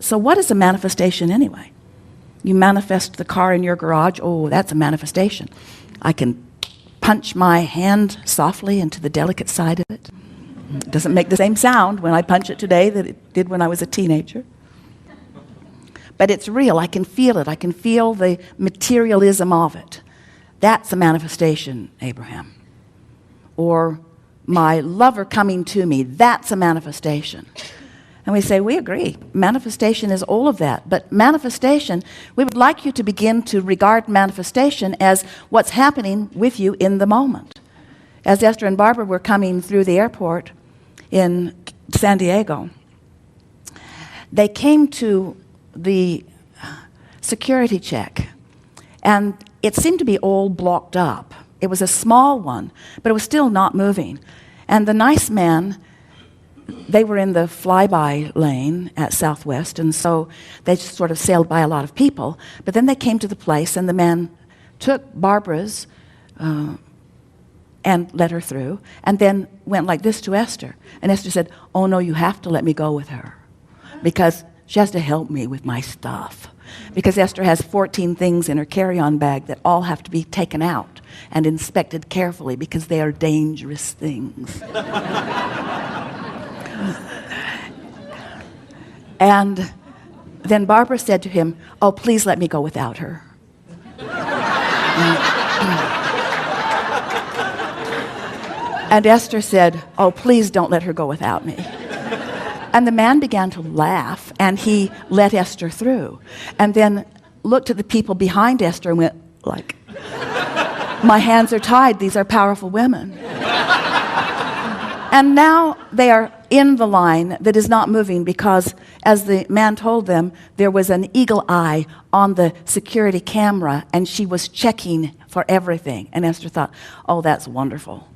So what is a manifestation anyway? You manifest the car in your garage. Oh, that's a manifestation. I can punch my hand softly into the delicate side of it. It doesn't make the same sound when I punch it today that it did when I was a teenager. But it's real. I can feel it. I can feel the materialism of it. That's a manifestation, Abraham. Or my lover coming to me, that's a manifestation. And we say, we agree. Manifestation is all of that. But manifestation, we would like you to begin to regard manifestation as what's happening with you in the moment. As Esther and Barbara were coming through the airport in San Diego, they came to the security check, and it seemed to be all blocked up. It was a small one, but it was still not moving. And the nice man, they were in the flyby lane at Southwest, and so they just sort of sailed by a lot of people. But then they came to the place, and the man took Barbara's and let her through, and then went like this to Esther. And Esther said, oh, no, you have to let me go with her, because she has to help me with my stuff. Because Esther has 14 things in her carry-on bag that all have to be taken out and inspected carefully because they are dangerous things. And then Barbara said to him, oh, please let me go without her. And Esther said, oh, please don't let her go without me. And the man began to laugh, and he let Esther through. And then looked at the people behind Esther and went like, my hands are tied, these are powerful women. And now they are in the line that is not moving because, as the man told them, there was an eagle eye on the security camera, and she was checking for everything. And Esther thought, oh, that's wonderful.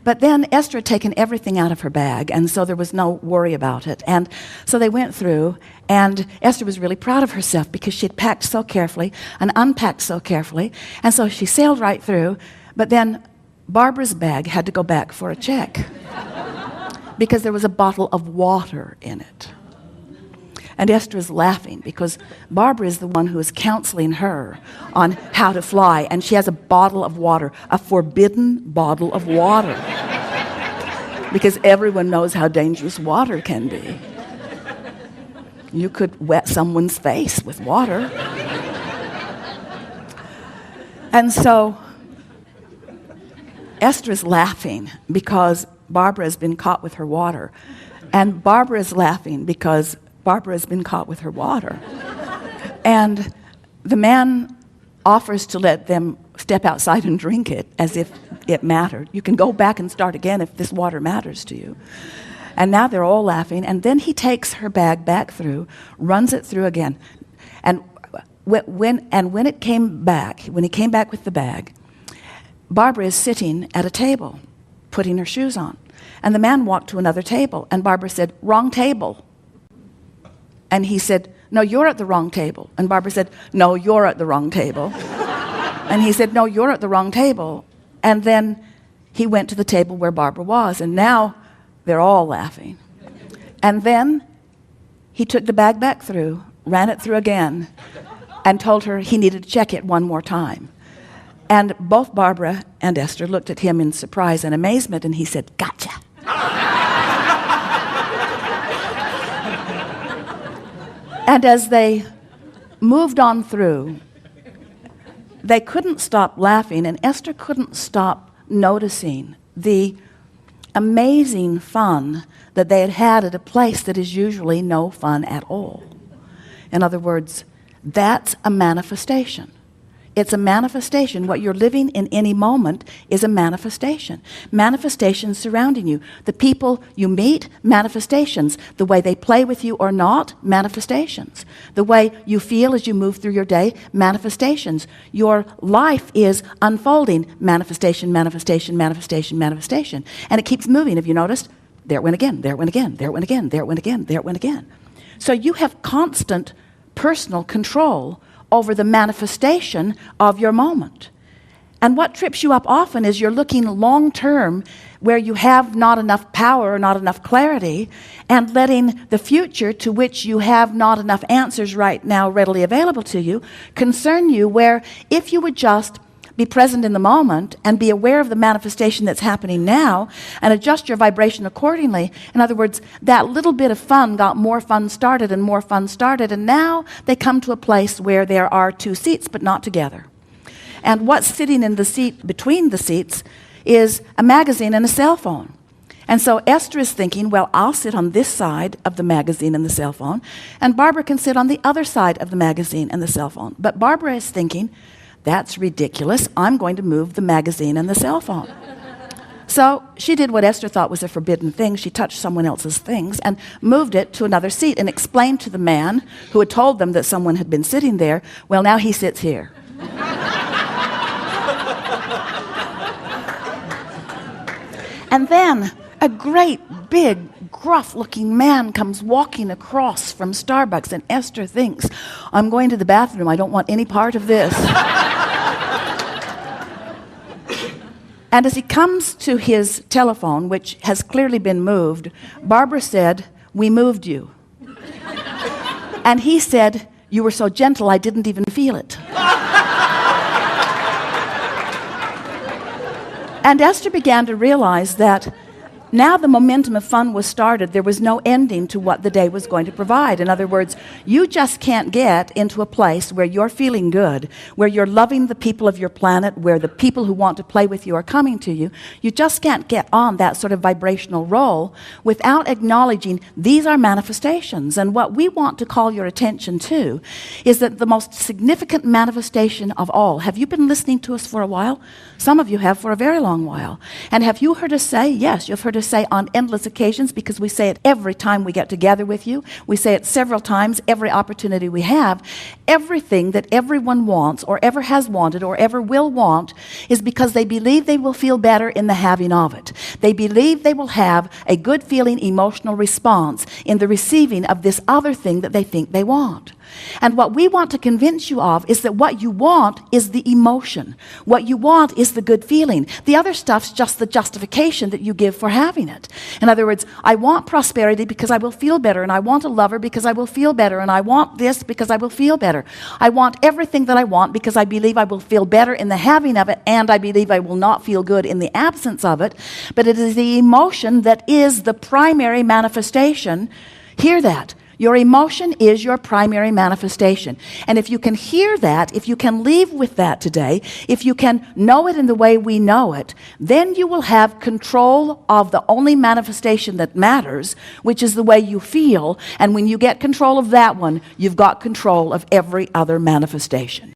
But then Esther had taken everything out of her bag, and so there was no worry about it. And so they went through, and Esther was really proud of herself because she had packed so carefully and unpacked so carefully. And so she sailed right through, but then Barbara's bag had to go back for a check because there was a bottle of water in it. And Esther is laughing because Barbara is the one who is counseling her on how to fly, and she has a bottle of water, a forbidden bottle of water, because everyone knows how dangerous water can be. You could wet someone's face with water. And so Esther is laughing because Barbara has been caught with her water, and Barbara is laughing because Barbara has been caught with her water. And the man offers to let them step outside and drink it as if it mattered. You can go back and start again if this water matters to you. And now they're all laughing. And then he takes her bag back through, runs it through again. And when he came back with the bag, Barbara is sitting at a table, putting her shoes on. And the man walked to another table, and Barbara said, wrong table. And he said, no, you're at the wrong table. And Barbara said, no, you're at the wrong table. And he said, no, you're at the wrong table. And then he went to the table where Barbara was, and now they're all laughing. And then he took the bag back through, ran it through again, and told her he needed to check it one more time. And both Barbara and Esther looked at him in surprise and amazement, and he said, gotcha. And as they moved on through, they couldn't stop laughing, and Esther couldn't stop noticing the amazing fun that they had had at a place that is usually no fun at all. In other words, that's a manifestation. It's a manifestation. What you're living in any moment is a manifestation. Manifestations surrounding you. The people you meet, manifestations. The way they play with you or not, manifestations. The way you feel as you move through your day, manifestations. Your life is unfolding, manifestation, manifestation, manifestation, manifestation. And it keeps moving. Have you noticed? There it went again, there it went again, there it went again, there it went again, there it went again. So you have constant personal control over the manifestation of your moment. And what trips you up often is you're looking long term where you have not enough power or not enough clarity, and letting the future, to which you have not enough answers right now readily available to you, concern you, where if you would just be present in the moment and be aware of the manifestation that's happening now and adjust your vibration accordingly. In other words, that little bit of fun got more fun started, and now they come to a place where there are two seats but not together. And what's sitting in the seat between the seats is a magazine and a cell phone. And so Esther is thinking, well, I'll sit on this side of the magazine and the cell phone, and Barbara can sit on the other side of the magazine and the cell phone. But Barbara is thinking, that's ridiculous. I'm going to move the magazine and the cell phone. So she did what Esther thought was a forbidden thing. She touched someone else's things and moved it to another seat and explained to the man who had told them that someone had been sitting there, well, now he sits here. And then a great, big, gruff-looking man comes walking across from Starbucks, and Esther thinks, I'm going to the bathroom. I don't want any part of this. And as he comes to his telephone, which has clearly been moved, Barbara said, we moved you. And he said, you were so gentle, I didn't even feel it. And Esther began to realize that now the momentum of fun was started. There was no ending to what the day was going to provide. In other words, you just can't get into a place where you're feeling good, where you're loving the people of your planet, where the people who want to play with you are coming to you. You just can't get on that sort of vibrational roll without acknowledging these are manifestations. And what we want to call your attention to is that the most significant manifestation of all. Have you been listening to us for a while? Some of you have for a very long while. And have you heard us say, yes, you've heard us say on endless occasions, because we say it every time we get together with you. We say it several times every opportunity we have. Everything that everyone wants or ever has wanted or ever will want is because they believe they will feel better in the having of it. They believe they will have a good feeling emotional response in the receiving of this other thing that they think they want. And what we want to convince you of is that what you want is the emotion. What you want is the good feeling. The other stuff's just the justification that you give for having it. In other words, I want prosperity because I will feel better, and I want a lover because I will feel better, and I want this because I will feel better. I want everything that I want because I believe I will feel better in the having of it, and I believe I will not feel good in the absence of it. But it is the emotion that is the primary manifestation. Hear that. Your emotion is your primary manifestation. And if you can hear that, if you can leave with that today, if you can know it in the way we know it, then you will have control of the only manifestation that matters, which is the way you feel. And when you get control of that one, you've got control of every other manifestation.